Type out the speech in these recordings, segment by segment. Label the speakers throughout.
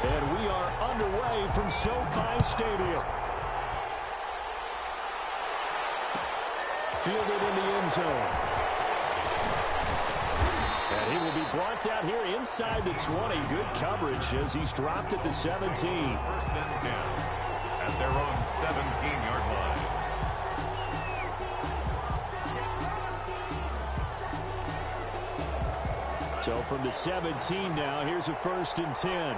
Speaker 1: And we are underway from SoFi Stadium. Fielded in the end zone. And he will be brought down here inside the 20. Good coverage as he's dropped at the 17.
Speaker 2: First and 10 at their own 17-yard line.
Speaker 1: So from the 17 now, here's a 1st and 10.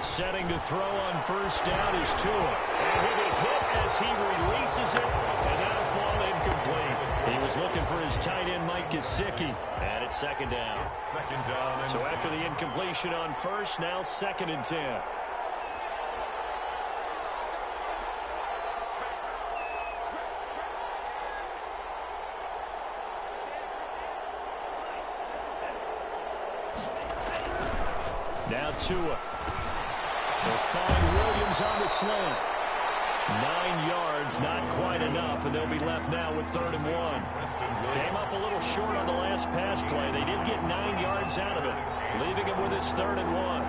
Speaker 1: Setting to throw on 1st down is Tua. And he'll be hit as he releases it, and that'll fall incomplete. He was looking for his tight end, Mike Gesicki, and it's 2nd down.
Speaker 2: Second down.
Speaker 1: So after the incompletion on 1st, now 2nd and 10. Now Tua. They'll find Williams on the slant. 9 yards, not quite enough, and they'll be left now with 3rd and 1. Came up a little short on the last pass play. They did get 9 yards out of it, leaving him with his 3rd and 1.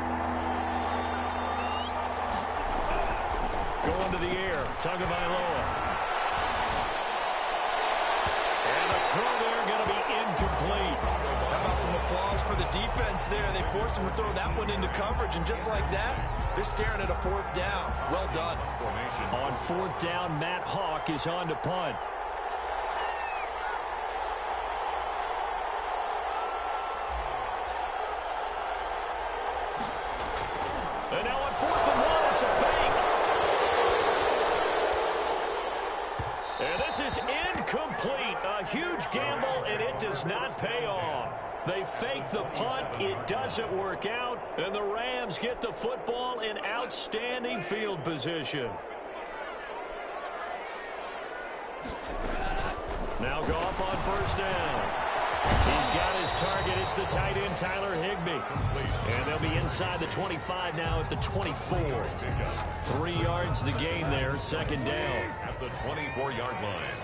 Speaker 1: Going to the air, Tagovailoa. And the throw there going to be incomplete.
Speaker 3: How about some applause for the defense there? They forced him to throw that one into coverage, and just like that, they're staring at a 4th down. Well done.
Speaker 1: On 4th down, Matt Hawk is on to punt. And now on 4th and 1, it's a fake. And this is incomplete. A huge gamble, and it does not pay off. They fake the punt. It doesn't work out. And the Rams get the football in outstanding field position. Now Goff on 1st down. He's got his target. It's the tight end, Tyler Higbee. And they'll be inside the 25 now at the 24. 3 yards the gain there, 2nd down.
Speaker 2: At the 24-yard line.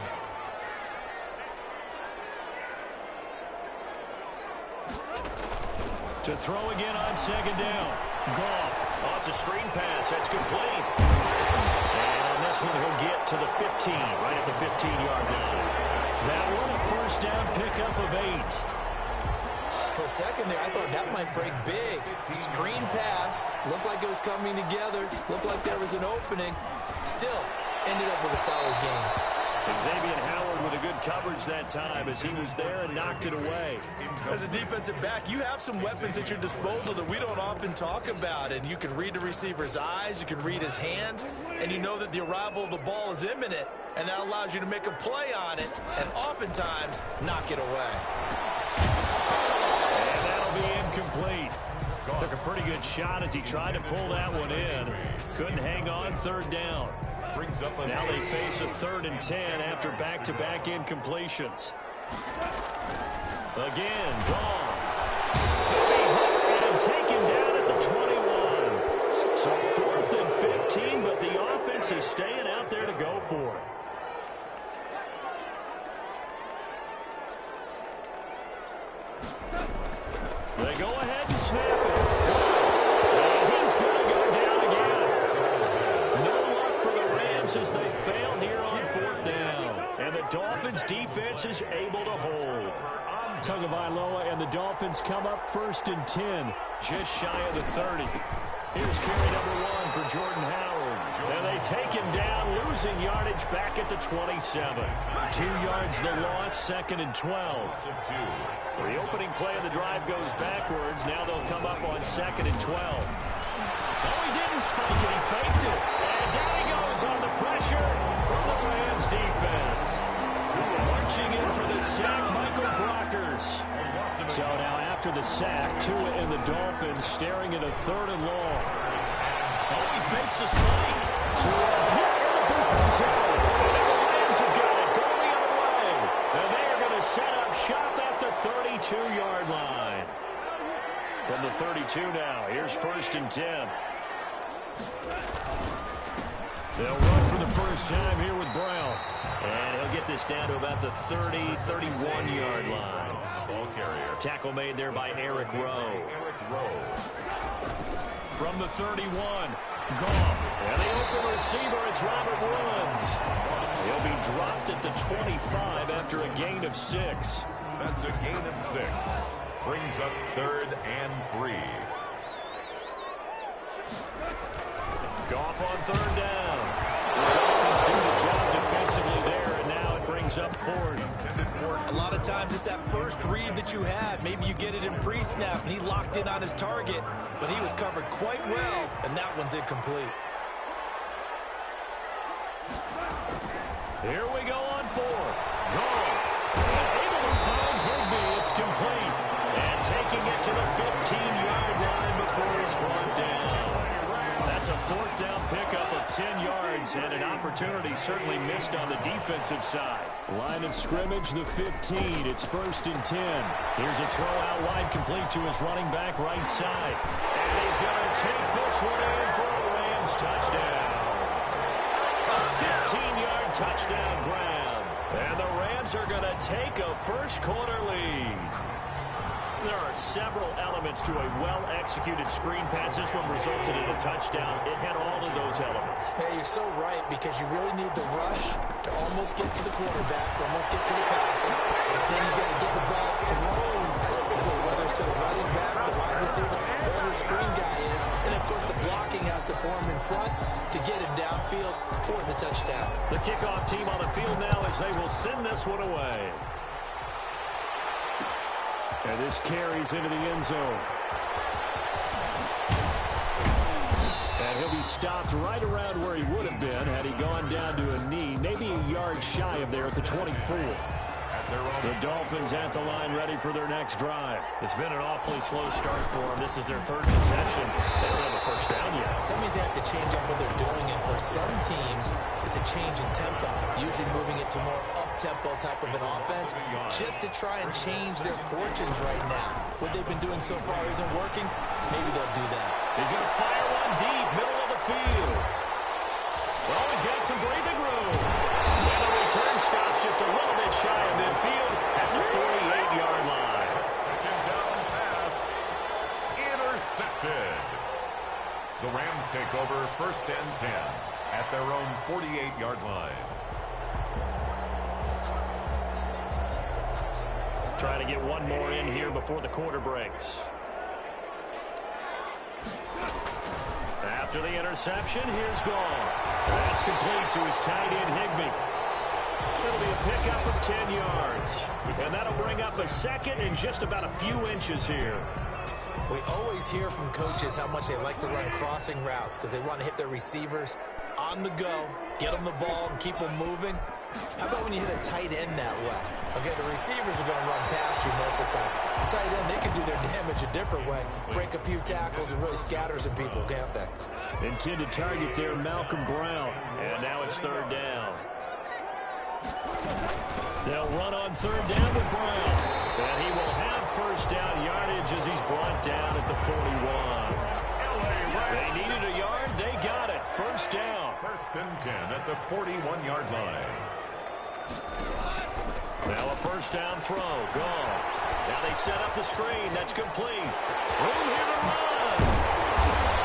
Speaker 1: To throw again on 2nd down. Goff. Oh, it's a screen pass. That's complete. And on this one, he'll get to the 15, right at the 15-yard line. That one, a 1st down pickup of 8.
Speaker 3: For a second there, I thought that might break big. Screen pass. Looked like it was coming together. Looked like there was an opening. Still, ended up with a solid game.
Speaker 1: Xavier Howard with a good coverage that time as he was there and knocked it away.
Speaker 3: As a defensive back, you have some weapons at your disposal that we don't often talk about. And you can read the receiver's eyes, you can read his hands, and you know that the arrival of the ball is imminent. And that allows you to make a play on it and oftentimes knock it away.
Speaker 1: And that'll be incomplete. Took a pretty good shot as he tried to pull that one in. Couldn't hang on, 3rd down. Now they face a 3rd and 10 after back-to-back incompletions. Again, Goff. And taken down at the 21. So 4th and 15, but the offense is staying out there to go for it. They go ahead and snap it. And he's going to go down again. No luck for the Rams as they fail here on 4th down. And the Dolphins defense is able to hold. Tagovailoa and the Dolphins come up 1st and 10, just shy of the 30. Here's carry number 1 for Jordan Howard. And they take him down, losing yardage back at the 27. 2 yards the loss, 2nd and 12. The opening play of the drive goes backwards. Now they'll come up on 2nd and 12. Oh, he didn't spike it. He faked it. And down he goes on the pressure from the Rams defense. Marching in for the sack, Michael Brockers. So now after the sack, Tua and the Dolphins staring at a 3rd and long. Oh, he fakes a spike. Tua hit in the boot zone. And the Rams have got it going the other way. And they are going to set up shop at the 32-yard line. From the 32 now, here's 1st and 10. They'll run for the first time here with Brown. And he'll get this down to about the 30, 31-yard line.
Speaker 2: Ball carrier.
Speaker 1: Tackle made there by Eric Rowe. From the 31, Goff. And the open receiver, it's Robert Woods. He'll be dropped at the 25 after a gain of 6.
Speaker 2: That's a gain of 6. Brings up 3rd and 3.
Speaker 1: Goff on 3rd down. The Dolphins do the job defensively there, and now it brings up 4th.
Speaker 3: A lot of times it's that first read that you had. Maybe you get it in pre-snap, and he locked in on his target, but he was covered quite well, and that one's incomplete.
Speaker 1: Here we go on 4th. Goff. Able to find Higbee. It's complete. And taking it to the 15-yard line before he's brought down. That's a 4th down pickup of 10 yards, and an opportunity certainly missed on the defensive side. Line of scrimmage, the 15. It's 1st and 10. Here's a throw out wide, complete to his running back right side. And he's going to take this one in for a Rams touchdown. A 15-yard touchdown grab. And the Rams are going to take a first-quarter lead. There are several elements to a well-executed screen pass. This one resulted in a touchdown. It had all of those elements.
Speaker 3: Hey, you're so right, because you really need the rush to almost get to the quarterback, almost get to the passer. Then you got to get the ball thrown perfectly, whether it's to the running back, the wide receiver, wherever the screen guy is. And, of course, the blocking has to form in front to get it downfield for the touchdown.
Speaker 1: The kickoff team on the field now as they will send this one away. And this carries into the end zone. And he'll be stopped right around where he would have been had he gone down to a knee, maybe a yard shy of there at the 24. The Dolphins at the line, ready for their next drive. It's been an awfully slow start for them. This is their 3rd possession. They don't have a first down yet.
Speaker 3: That means they have to change up what they're doing, and for some teams, it's a change in tempo, usually moving it to more up-tempo type of an offense, just to try and change their fortunes right now. What they've been doing so far isn't working. Maybe they'll do that.
Speaker 1: He's going to fire one deep, middle of the field. Well, he's got some breathing room. And the return stops just a little bit shy of midfield at the 48-yard line.
Speaker 2: Second down pass. Intercepted. The Rams take over 1st and 10 at their own 48-yard line.
Speaker 1: Trying to get one more in here before the quarter breaks. After the interception, here's Goff. That's complete to his tight end, Higbee. It'll be a pickup of 10 yards. And that'll bring up a 2nd and just about a few inches here.
Speaker 3: We always hear from coaches how much they like to run crossing routes because they want to hit their receivers on the go, get them the ball, and keep them moving. How about when you hit a tight end that way? Okay, the receivers are going to run past you most of the time. The tight end, they can do their damage a different way, break a few tackles, and really scatter some people, can't they?
Speaker 1: Intended target there, Malcolm Brown. And now it's 3rd down. They'll run on 3rd down with Brown. And he will have first down yardage as he's brought down at the 41. They needed a yard. They got it. First down.
Speaker 2: 1st and 10 at the 41-yard line.
Speaker 1: Now a first down throw. Gone. Now they set up the screen. That's complete. Room here to run.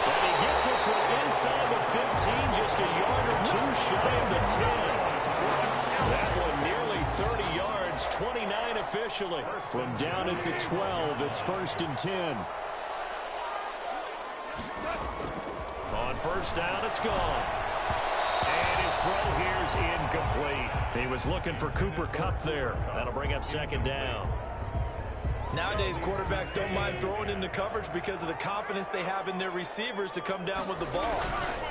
Speaker 1: And he gets this one inside the 15, just a yard or two shy of the 10. That one nearly 30 yards, 29 officially. From down at the 12, it's 1st and 10. On first down, it's gone. And his throw here's incomplete. He was looking for Cooper Kupp there. That'll bring up 2nd down.
Speaker 3: Nowadays, quarterbacks don't mind throwing into coverage because of the confidence they have in their receivers to come down with the ball.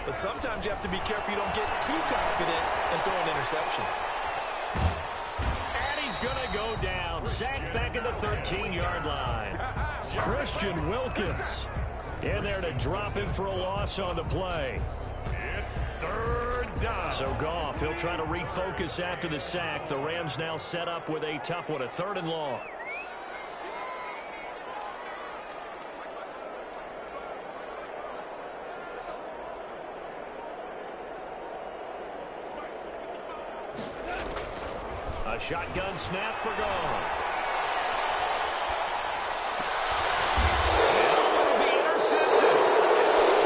Speaker 3: But sometimes you have to be careful you don't get too confident and throw an interception.
Speaker 1: And he's going to go down. Sacked back at the 13-yard line. Christian Wilkins in there to drop him for a loss on the play.
Speaker 2: It's 3rd down.
Speaker 1: So Goff, he'll try to refocus after the sack. The Rams now set up with a tough one, a 3rd and long. A shotgun snap for Goff. And it'll be intercepted.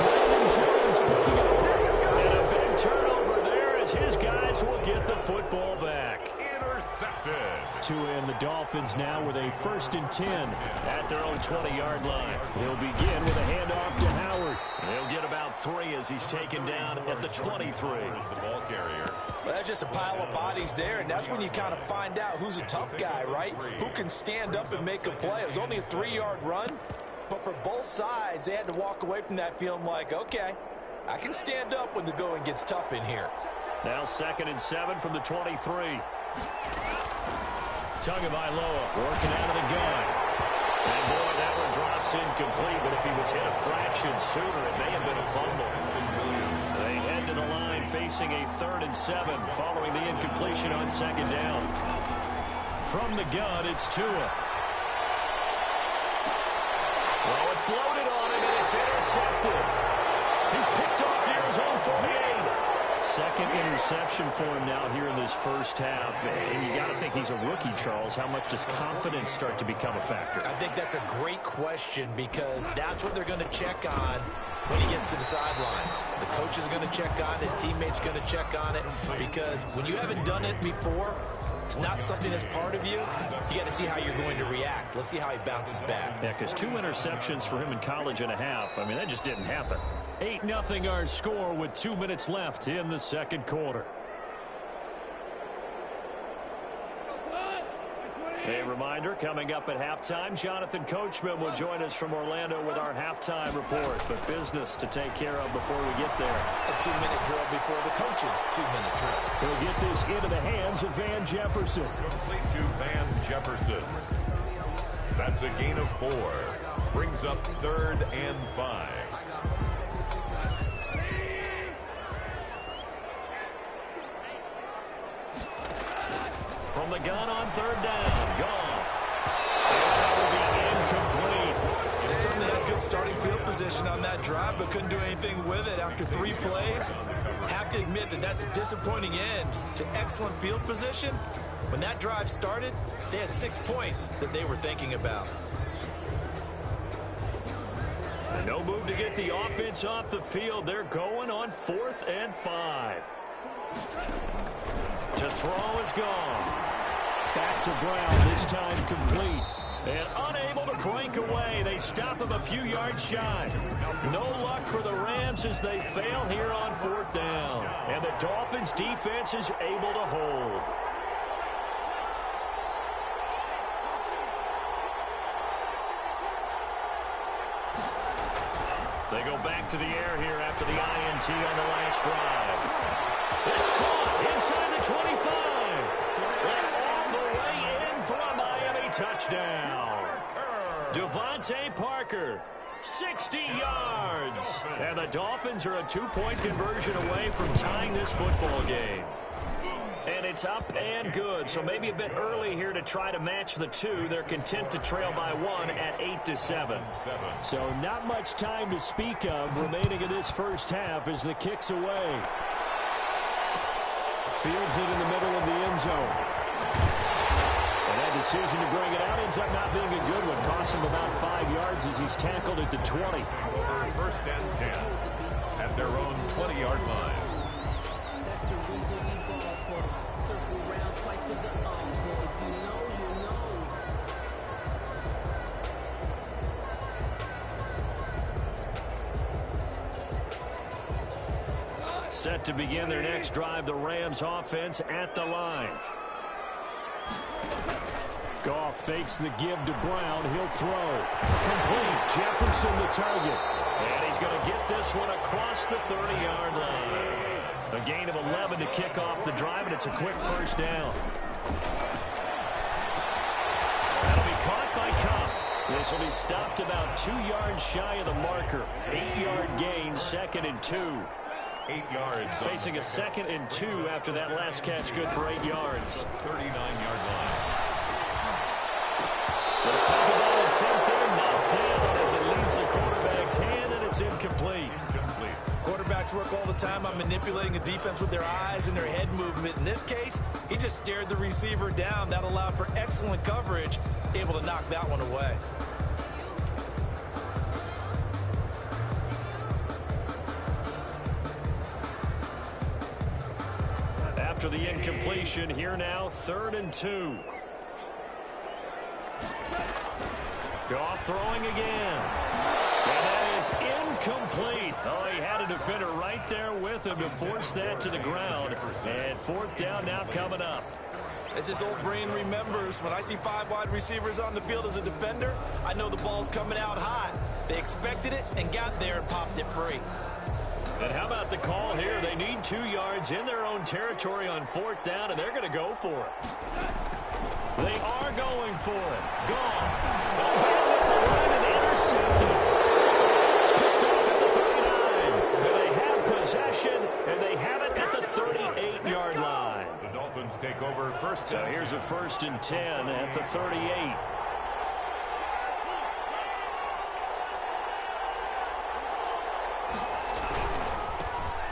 Speaker 1: Brandon Jones picking it up. And a big turnover there as his guys will get the football back.
Speaker 2: Intercepted.
Speaker 1: And the Dolphins now with a 1st and 10 at their own 20-yard line. He'll begin with a handoff to Howard. He'll get about 3 as he's taken down at the 23.
Speaker 2: The ball carrier.
Speaker 3: Well, that's just a pile of bodies there, and that's when you kind of find out who's a tough guy, right? Who can stand up and make a play. It was only a 3-yard run, but for both sides, they had to walk away from that feeling like, okay, I can stand up when the going gets tough in here.
Speaker 1: Now 2nd and 7 from the 23. Tagovailoa working out of the gun. And boy, that one drops incomplete, but if he was hit a fraction sooner, it may have been a fumble. They head to the line facing a 3rd and 7 following the incompletion on 2nd down. From the gun, it's Tua. Well, it floated on him, and it's intercepted. He's picked off near his own 48. 2nd interception for him now here in this first half. And you got to think he's a rookie, Charles. How much does confidence start to become a factor?
Speaker 3: I think that's a great question because that's what they're going to check on when he gets to the sidelines. The coach is going to check on it. His teammates going to check on it because when you haven't done it before, it's not something that's part of you. You got to see how you're going to react. Let's see how he bounces back.
Speaker 1: Yeah, because 2 interceptions for him in college and a half. I mean, that just didn't happen. 8-0 our score with 2 minutes left in the 2nd quarter. A reminder, coming up at halftime, Jonathan Coachman will join us from Orlando with our halftime report. But business to take care of before we get there.
Speaker 3: A 2-minute drill before the coach's 2-minute drill.
Speaker 1: He'll get this into the hands of Van Jefferson.
Speaker 2: Complete to Van Jefferson. That's a gain of 4. Brings up 3rd and 5.
Speaker 1: From the gun on 3rd down. Goff. That will be incomplete.
Speaker 3: They certainly had good starting field position on that drive, but couldn't do anything with it after 3 plays. Have to admit that that's a disappointing end to excellent field position. When that drive started, they had 6 points that they were thinking about.
Speaker 1: No move to get the offense off the field. They're going on 4th and 5. To throw is gone. Back to Brown, this time complete. And unable to break away. They stop him a few yards shy. No luck for the Rams as they fail here on 4th down. And the Dolphins defense is able to hold. They go back to the air here after the INT on the last drive. It's caught inside the 25. And all the way in for a Miami touchdown. Devontae Parker, 60 yards. And the Dolphins are a 2-point conversion away from tying this football game. And it's up and good, so maybe a bit early here to try to match the 2. They're content to trail by 1 at 8-7. So not much time to speak of remaining in this first half as the kick's away. Fields it in the middle of the end zone. And that decision to bring it out ends up not being a good one. Cost him about 5 yards as he's tackled at the 20.
Speaker 2: 1st and 10 at their own 20-yard line.
Speaker 4: That's the reason we go for circle round twice for the encore. If you know, you know.
Speaker 1: Set to begin their next drive, the Rams offense at the line. Goff fakes the give to Brown. He'll throw. Complete. Jefferson the target. And he's going to get this one across the 30-yard line. A gain of 11 to kick off the drive, and it's a quick first down. That'll be caught by Cup. This will be stopped about 2 yards shy of the marker. 8-yard gain, 2nd and 2.
Speaker 2: 8 yards.
Speaker 1: Facing a 2nd and 2 after that last catch, good for 8 yards.
Speaker 2: 39-yard line.
Speaker 1: The second ball attempt there knocked down as it leads finds the quarterback's hand, and it's incomplete.
Speaker 3: Quarterbacks work all the time on manipulating a defense with their eyes and their head movement. In this case, he just stared the receiver down. That allowed for excellent coverage, able to knock that one away.
Speaker 1: After the incompletion, here now, 3rd and 2. Goff throwing again. And that is incomplete. Oh, he had a defender right there with him to force that to the ground. And 4th down now coming up.
Speaker 3: As his old brain remembers, when I see 5 wide receivers on the field as a defender, I know the ball's coming out hot. They expected it and got there and popped it free.
Speaker 1: And how about the call here? They need 2 yards in their own territory on 4th down, and they're going to go for it. They are going for it. Gone. Intercepted. Picked off at the 39. And they have possession, and they have it at the 38-yard line.
Speaker 2: The Dolphins take over first.
Speaker 1: So here's a 1st and 10 at the 38.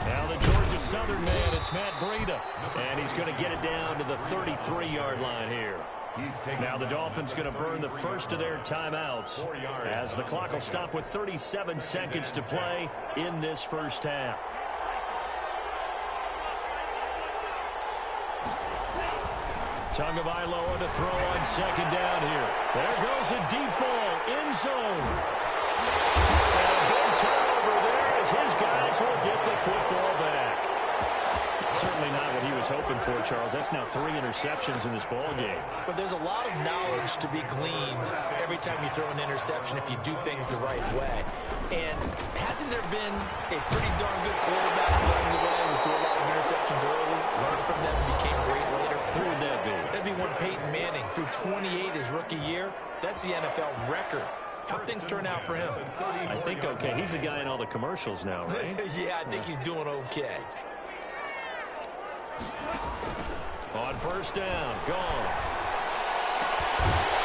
Speaker 1: Now the Georgia Southern man, it's Matt Breida. And he's going to get it down to the 33-yard line here. Now the Dolphins going to burn the first of their timeouts as the clock will stop with 37 seconds to play in this first half. Tagovailoa to throw on 2nd down here. There goes a deep ball, end zone. And a big turnover there as his guys will get the football back. Certainly not what he was hoping for, Charles. That's now 3 interceptions in this ball game.
Speaker 3: But there's a lot of knowledge to be gleaned every time you throw an interception if you do things the right way. And hasn't there been a pretty darn good quarterback along the way who threw a lot of interceptions early, learned from them, and became great later?
Speaker 1: Who would that be?
Speaker 3: That'd be one Peyton Manning. Threw 28 his rookie year. That's the NFL record. How'd things turn out for him?
Speaker 1: I think okay. He's the guy in all the commercials now, right?
Speaker 3: Yeah, I think he's doing okay.
Speaker 1: On 1st down, gone.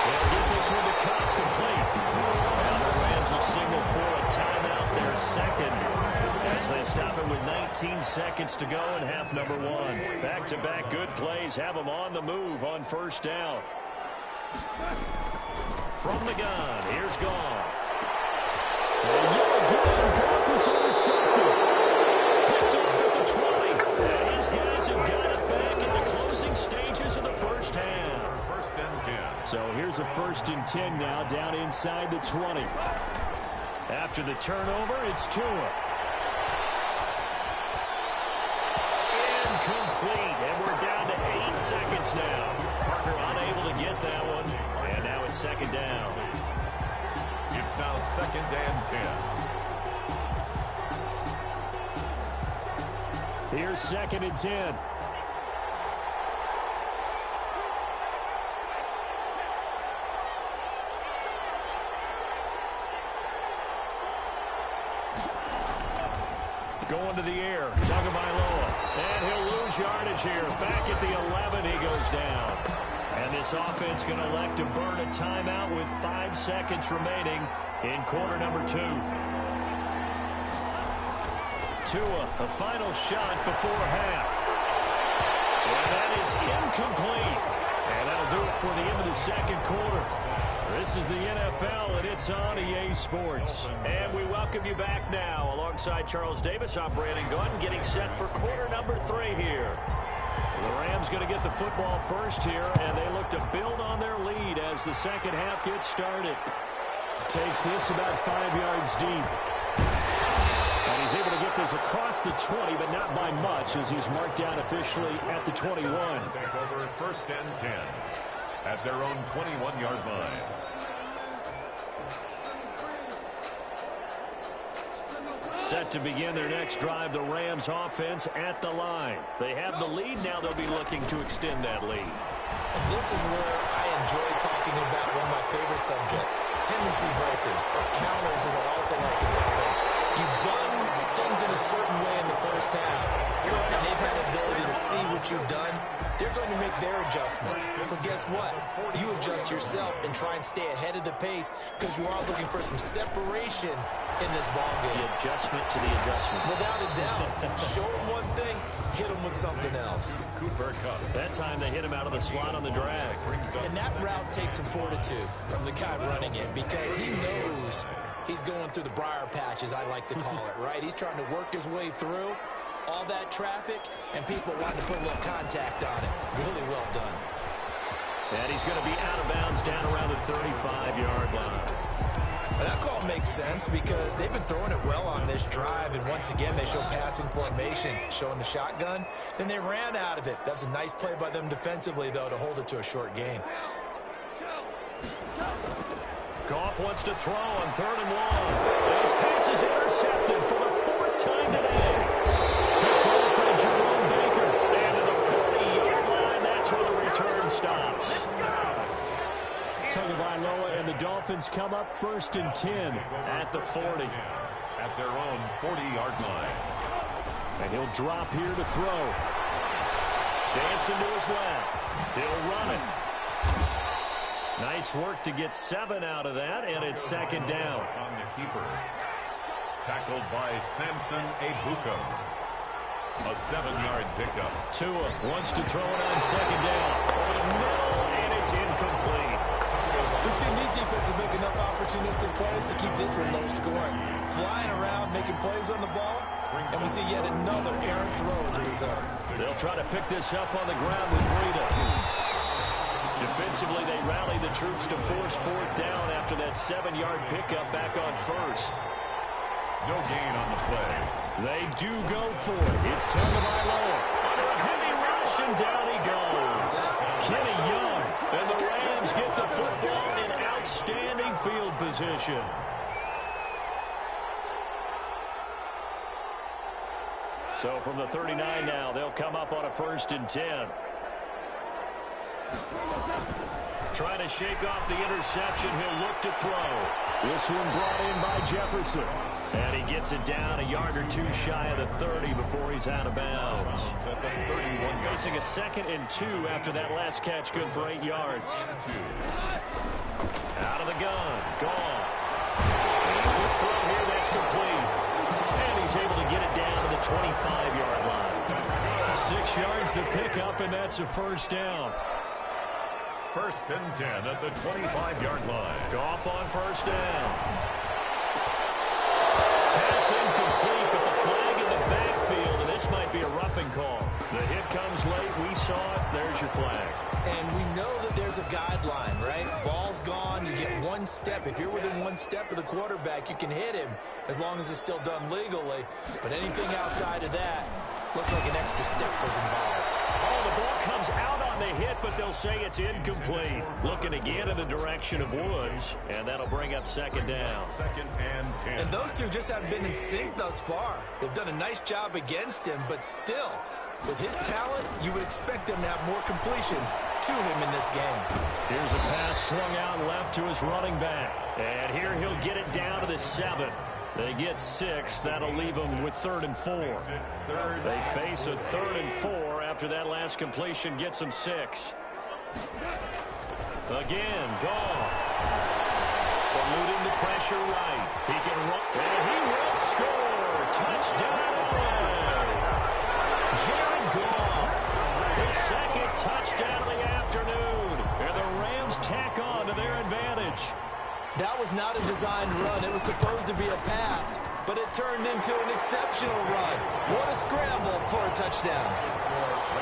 Speaker 1: They'll get this one to Cobb complete. And the Rams will signal for a timeout their 2nd as they stop it with 19 seconds to go in half number 1. Back-to-back good plays have them on the move on 1st down. From the gun, here's Goff. And yet again, Goff is intercepted. Picked off at the 20. And his guys have got it back in the closing stages of the first half.
Speaker 2: 1st and 10.
Speaker 1: So here's a 1st and 10 now down inside the 20. After the turnover, it's Tua. Incomplete. And we're down to 8 seconds now. Parker unable to get that one. And now it's 2nd down.
Speaker 2: It's now 2nd and 10.
Speaker 1: Here's 2nd and 10. Going to the air, Tagovailoa, and he'll lose yardage here. Back at the 11, he goes down. And this offense going to elect to burn a timeout with 5 seconds remaining in quarter number 2. Tua, a final shot before half. And that is incomplete. And that'll do it for the end of the 2nd quarter. This is the NFL, and it's on EA Sports. And we welcome you back now. Alongside Charles Davis, I'm Brandon Gunn, getting set for quarter number 3 here. The Rams going to get the football first here, and they look to build on their lead as the 2nd half gets started. Takes this about 5 yards deep. And he's able to get this across the 20, but not by much, as he's marked down officially at the 21.
Speaker 2: Take over 1st and 10 at their own 21-yard line.
Speaker 1: Set to begin their next drive, the Rams offense at the line. They have the lead. Now they'll be looking to extend that lead.
Speaker 3: And this is where I enjoy talking about one of my favorite subjects, tendency breakers, or counters as I also like to call them. You've done things in a certain way in the first half, and they've had the ability to see what you've done, they're going to make their adjustments. So guess what? You adjust yourself and try and stay ahead of the pace because you are looking for some separation in this ball game.
Speaker 1: The adjustment to the adjustment.
Speaker 3: Without a doubt. Show them one thing, hit them with something else.
Speaker 2: Cooper Kupp.
Speaker 1: That time they hit him out of the slot on the drag.
Speaker 3: And that route takes some fortitude from the guy running it because he knows he's going through the briar patches, I like to call it, right? He's trying to work his way through all that traffic, and people wanting to put a little contact on it. Really well done.
Speaker 1: And he's going to be out of bounds down around the 35-yard line.
Speaker 3: Well, that call makes sense because they've been throwing it well on this drive, and once again, they show passing formation, showing the shotgun. Then they ran out of it. That's a nice play by them defensively, though, to hold it to a short gain.
Speaker 1: Goff wants to throw on 3rd and 1. His pass is intercepted for the 4th time today. Picked off by Jerome Baker. And to the 40-yard line, that's where the return stops. Tagovailoa and the Dolphins come up 1st and 10 at the 40.
Speaker 2: At their own 40-yard line.
Speaker 1: And he'll drop here to throw. Dancing to his left. He'll run it. Nice work to get 7 out of that, and it's 2nd down.
Speaker 2: On the keeper. Tackled by Samson Ebuka. A 7-yard pickup.
Speaker 1: Tua wants to throw it on 2nd down. Over the middle, and it's incomplete.
Speaker 3: We've seen these defenses make enough opportunistic plays to keep this one low scoring. Flying around, making plays on the ball, and we see yet another errant throw as a result.
Speaker 1: They'll try to pick this up on the ground with Breida. Defensively, they rally the troops to force 4th down after that 7-yard pickup back on 1st.
Speaker 2: No gain on the play.
Speaker 1: They do go for it. It's Tagovailoa. Under a heavy rush, and down he goes. Kenny Young. And the Rams get the football in outstanding field position. So from the 39 now, they'll come up on a 1st and 10. Trying to shake off the interception. He'll look to throw. This one brought in by Jefferson. And he gets it down a yard or 2 shy of the 30 before he's out of bounds. Facing a 2nd and 2 after that last catch, good for 8 yards. Out of the gun. Goff. Good throw here. That's complete. And he's able to get it down to the 25-yard line. 6 yards the pickup, and that's a 1st down.
Speaker 2: 1st and 10 at the 25-yard line.
Speaker 1: Goff on 1st down. Pass incomplete, but the flag in the backfield, and this might be a roughing call. The hit comes late. We saw it. There's your flag.
Speaker 3: And we know that there's a guideline, right? Ball's gone. You get 1 step. If you're within 1 step of the quarterback, you can hit him as long as it's still done legally. But anything outside of that, looks like an extra step was involved.
Speaker 1: Oh, the ball comes out on the hit, but they'll say it's incomplete. Looking again in the direction of Woods, and that'll bring up 2nd down.
Speaker 2: 2nd and 10.
Speaker 3: And those two just haven't been in sync thus far. They've done a nice job against him, but still, with his talent, you would expect them to have more completions to him in this game. Here's a pass swung out left to his running back. And here he'll get it down to the 7. They get 6. That'll leave them with 3rd and 4. They face a 3rd and 4 after that last completion gets them 6. Again, Goff. Eluding the pressure right. He can run, and he will score. Touchdown, LA. Jared Goff. His 2nd touchdown of the afternoon. And the Rams tack on to their advantage. That was not a designed run. It was supposed to be a pass, but it turned into an exceptional run. What a scramble for a touchdown.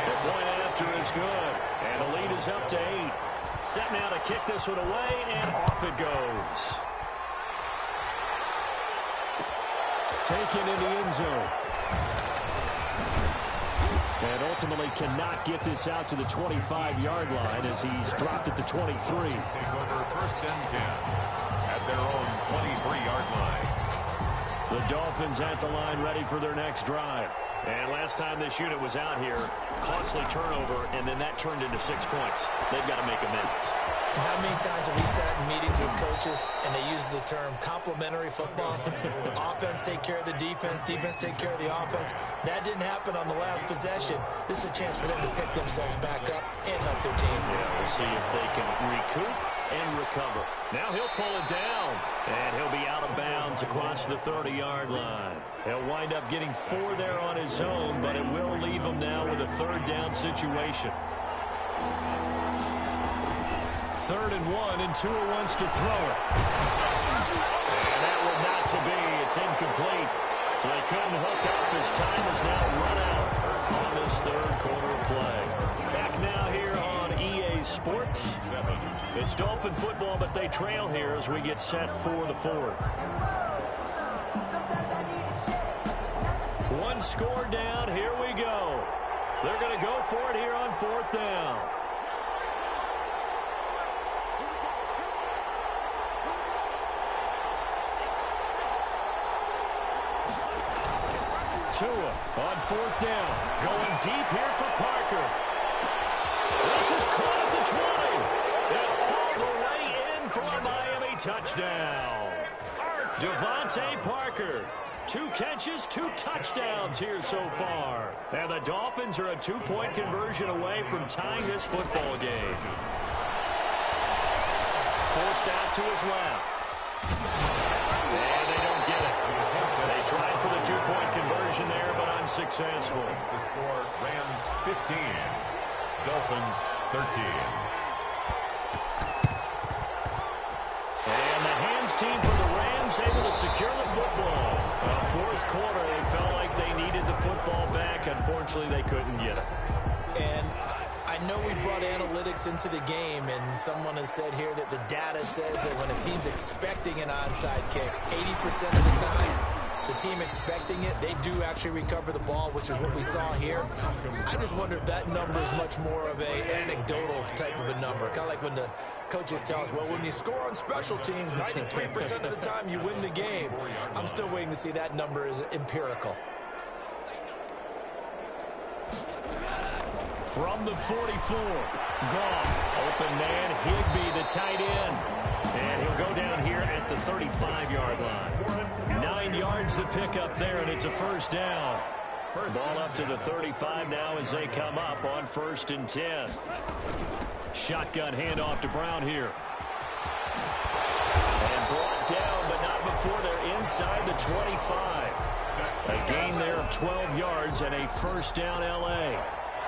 Speaker 3: The point after is good, and the lead is up to 8. Set now to kick this one away, and off it goes. Taken in the end zone. And ultimately cannot get this out to the 25-yard line as he's dropped at the 23.
Speaker 2: Take over 1st and 10 at their own 23-yard line.
Speaker 1: The Dolphins at the line ready for their next drive. And last time this unit was out here, costly turnover, and then that turned into 6 points. They've got to make amends.
Speaker 3: And how many times have we sat in meetings with coaches and they use the term complementary football? Offense take care of the defense, defense take care of the offense. That didn't happen on the last possession. This is a chance for them to pick themselves back up and help their team.
Speaker 1: Yeah, we'll see if they can recoup and recover. Now he'll pull it down, and he'll be out of bounds across the 30-yard line. He'll wind up getting 4 there on his own, but it will leave him now with a third down situation. 3rd and 1, and Tua wants to throw it. And that one not to be. It's incomplete. So they couldn't hook up as time is now run out on this third quarter of play. Back now here on EA Sports. It's Dolphin football, but they trail here as we get set for the 4th. One score down. Here we go. They're going to go for it here on 4th down. Tua on 4th down. Going deep here for Parker. This is caught at the 20. And all the way in for a Miami touchdown. Devontae Parker. 2 catches, 2 touchdowns here so far. And the Dolphins are a 2-point conversion away from tying this football game. Forced out to his left. And they don't get it. They tried for the 2-point conversion there, but unsuccessful.
Speaker 2: The score, Rams 15, Dolphins 13.
Speaker 1: And the hands team for the Rams able to secure the football. 4th quarter, they felt like they needed the football back. Unfortunately, they couldn't get it.
Speaker 3: And I know we brought analytics into the game, and someone has said here that the data says that when a team's expecting an onside kick, 80% of the time, the team expecting it, they do actually recover the ball, which is what we saw here. I just wonder if that number is much more of a anecdotal type of a number. Kind of like when the coaches tell us, well, when you score on special teams, 93% of the time you win the game. I'm still waiting to see that number is empirical.
Speaker 1: From the 44, Goff, open man, Higbee, the tight end. And he'll go down here at the 35-yard line. 9 yards to pick up there, and it's a 1st down. Ball up to the 35 now as they come up on 1st and 10. Shotgun handoff to Brown here. And brought down, but not before they're inside the 25. A gain there of 12 yards and a 1st down L.A.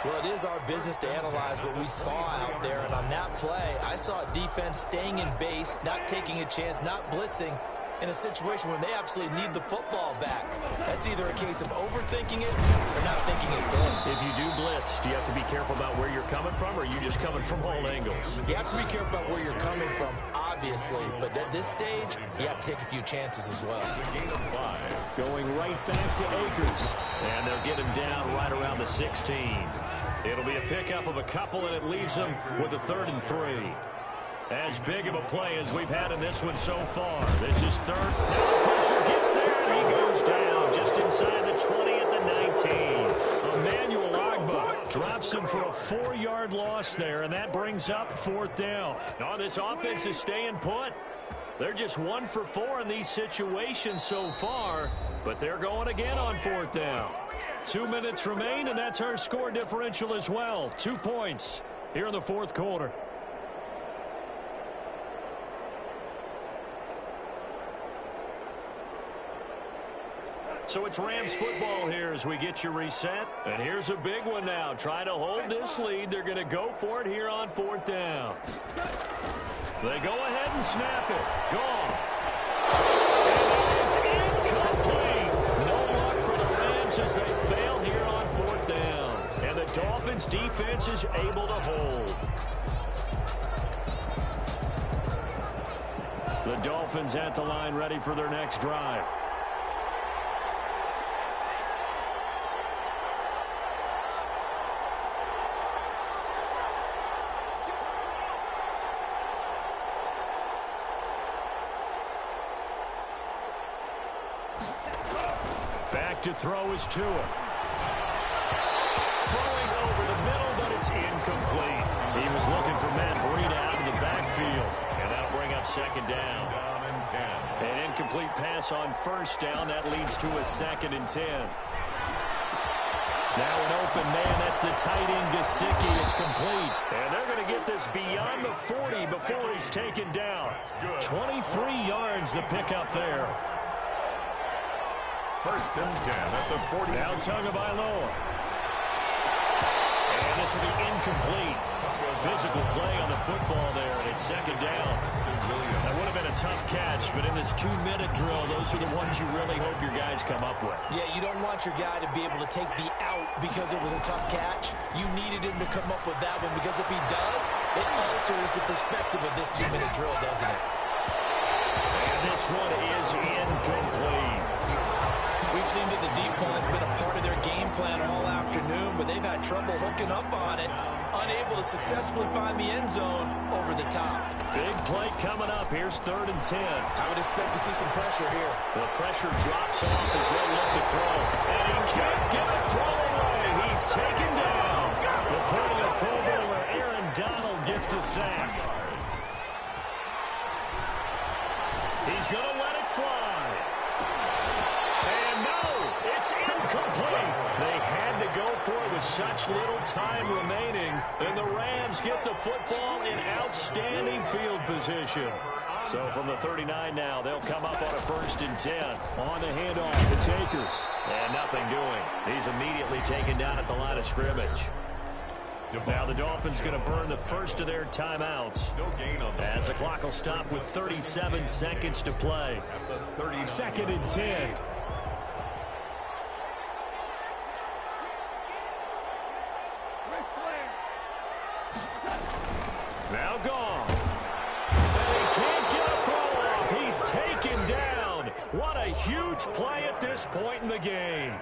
Speaker 3: Well, it is our business to analyze what we saw out there, and on that play, I saw a defense staying in base, not taking a chance, not blitzing, in a situation where they absolutely need the football back. That's either a case of overthinking it or not thinking it through.
Speaker 1: If you do blitz, do you have to be careful about where you're coming from, or are you just coming from all angles?
Speaker 3: You have to be careful about where you're coming from, obviously, but at this stage, you have to take a few chances as well.
Speaker 1: Going right back to Akers, and they'll get him down right around the 16. It'll be a pickup of a couple, and it leaves them with a 3rd and 3. As big of a play as we've had in this one so far. This is 3rd. Now the pressure gets there, and he goes down just inside the 20 at the 19. Emmanuel Ogbah drops him for a 4-yard loss there, and that brings up 4th down. Oh, this offense is staying put. They're just 1 for 4 in these situations so far, but they're going again on 4th down. 2 minutes remain, and that's our score differential as well. 2 points here in the 4th quarter. So it's Rams football here as we get you reset. And here's a big one now. Trying to hold this lead. They're going to go for it here on 4th down. They go ahead and snap it. Gone. And it is incomplete. No luck for the Rams as they fail here on 4th down. And the Dolphins defense is able to hold. The Dolphins at the line ready for their next drive. look to throw is Tua. Throwing over the middle, but it's incomplete. He was looking for Matt Breida out of the backfield. And that'll bring up second down. An incomplete pass on first down. That leads to a 2nd and 10. Now an open man. That's the tight end, Gesicki. It's complete. And they're going to get this beyond the 40 before he's taken down. 23 yards the pickup there.
Speaker 2: 1st and 10 at the 40.
Speaker 1: Now Tagovailoa. And this will be incomplete. Physical play on the football there, and it's 2nd down. That would have been a tough catch, but in this 2-minute drill, those are the ones you really hope your guys come up with.
Speaker 3: Yeah, you don't want your guy to be able to take the out because it was a tough catch. You needed him to come up with that one, because if he does, it alters the perspective of this 2-minute drill, doesn't it?
Speaker 1: And this one is incomplete.
Speaker 3: We've seen that the deep ball has been a part of their game plan all afternoon, but they've had trouble hooking up on it, unable to successfully find the end zone over the top.
Speaker 1: Big play coming up. Here's 3rd and 10.
Speaker 3: I would expect to see some pressure here.
Speaker 1: The pressure drops off as they look to throw. And he can't get a throw away. He's taken down. Reporting a Pro Bowler, Aaron Donald gets the sack. He's going to let it fly. And no, it's incomplete. They had to go for it with such little time remaining. And the Rams get the football in outstanding field position. So from the 39 now, they'll come up on a 1st and 10. On the handoff, the takers. And nothing doing. He's immediately taken down at the line of scrimmage. Now the Dolphins going to burn the first of their timeouts.
Speaker 2: No gain on that.
Speaker 1: As the clock will stop with 37 seconds to play. 2nd and 10. Now gone. And he can't get a throw off. He's taken down. What a huge play at this point in the game.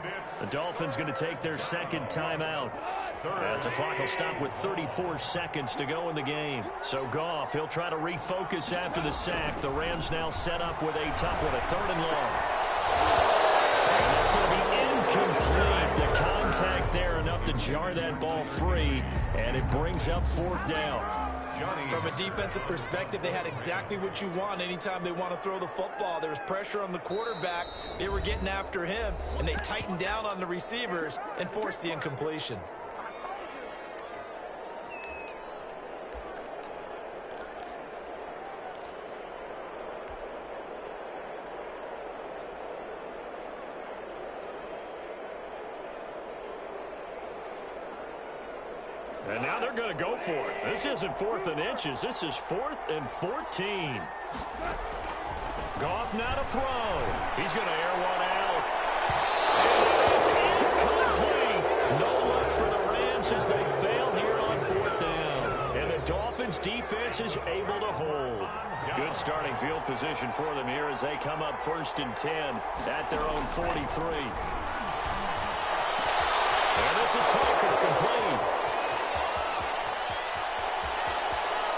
Speaker 1: The Dolphins going to take their 2nd timeout. As the clock will stop with 34 seconds to go in the game. So Goff, he'll try to refocus after the sack. The Rams now set up with a tough one, a 3rd and long. And that's going to be incomplete. The contact there enough to jar that ball free, and it brings up 4th down.
Speaker 3: From a defensive perspective, they had exactly what you want anytime they want to throw the football. There was pressure on the quarterback. They were getting after him, and they tightened down on the receivers and forced the incompletion.
Speaker 1: And now they're going to go for it. This isn't 4th and inches. This is 4th and 14. Goff now to throw. He's going to air one out. And it is incomplete. No luck for the Rams as they fail here on 4th down. And the Dolphins defense is able to hold. Good starting field position for them here as they come up 1st and 10 at their own 43. And this is Parker, complete.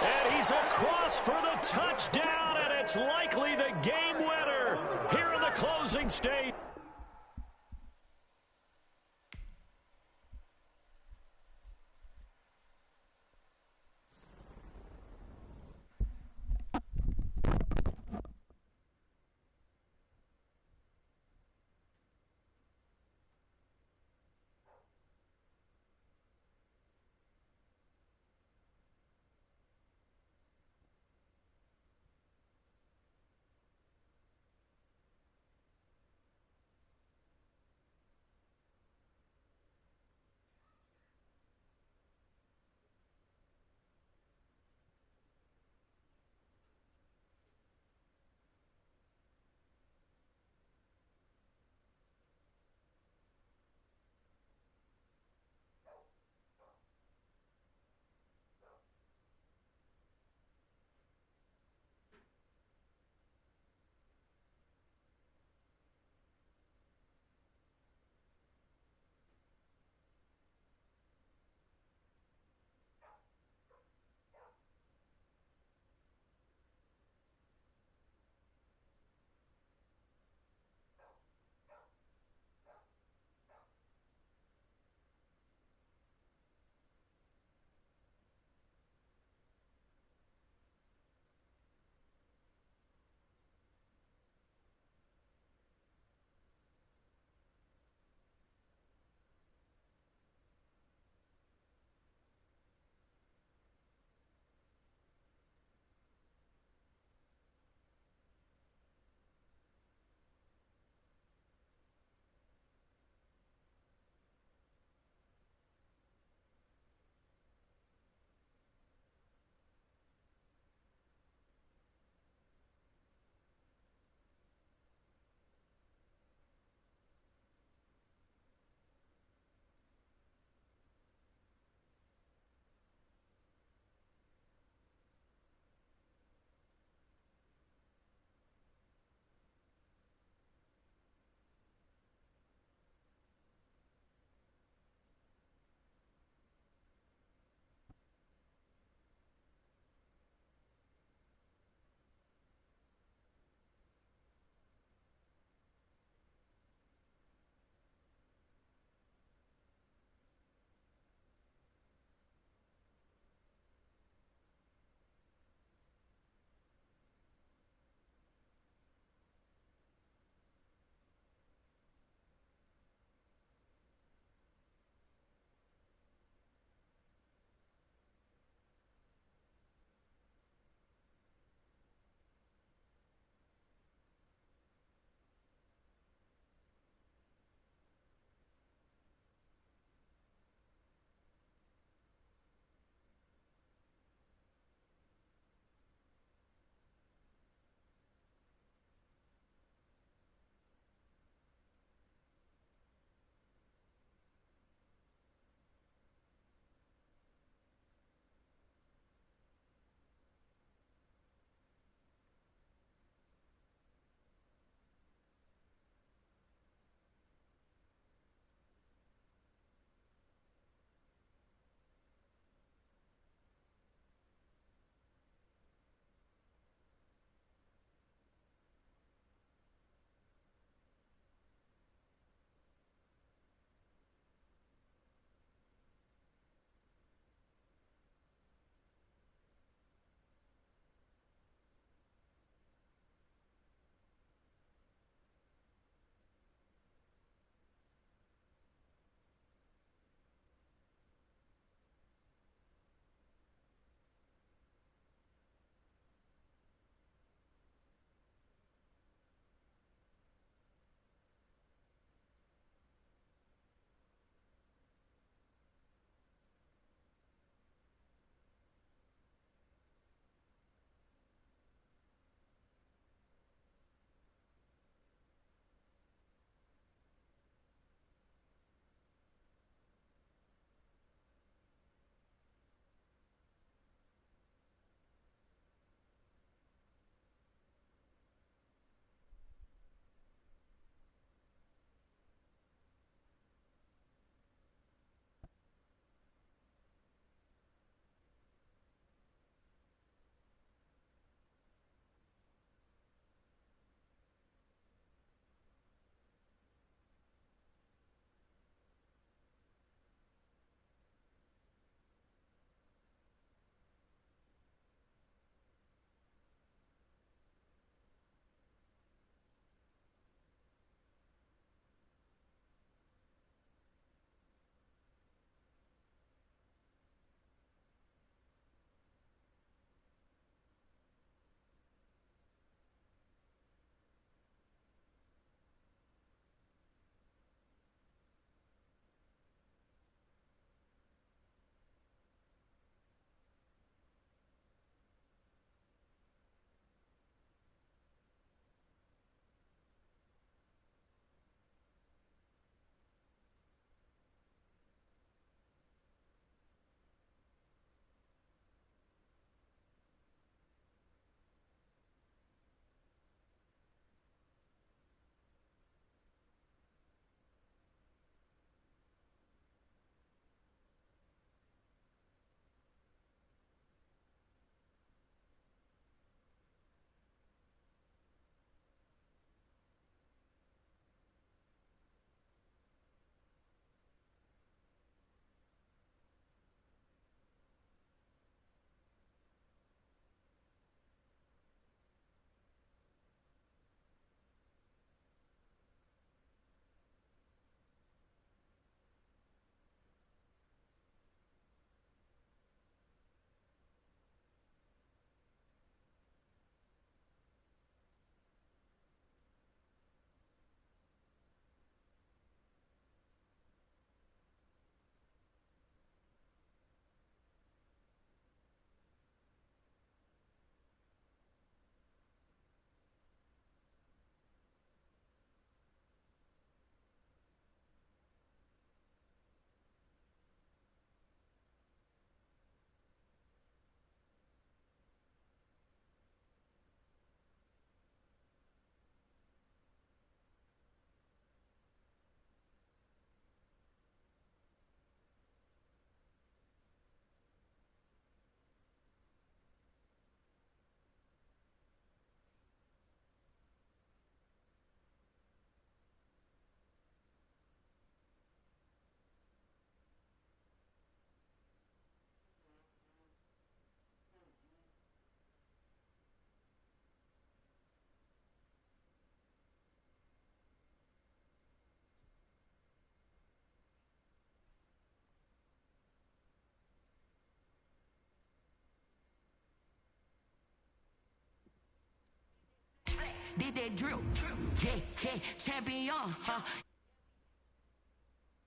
Speaker 1: And he's across for the touchdown, and it's likely the game winner here in the closing stage.
Speaker 5: did that drill. Yeah, yeah, champion, huh?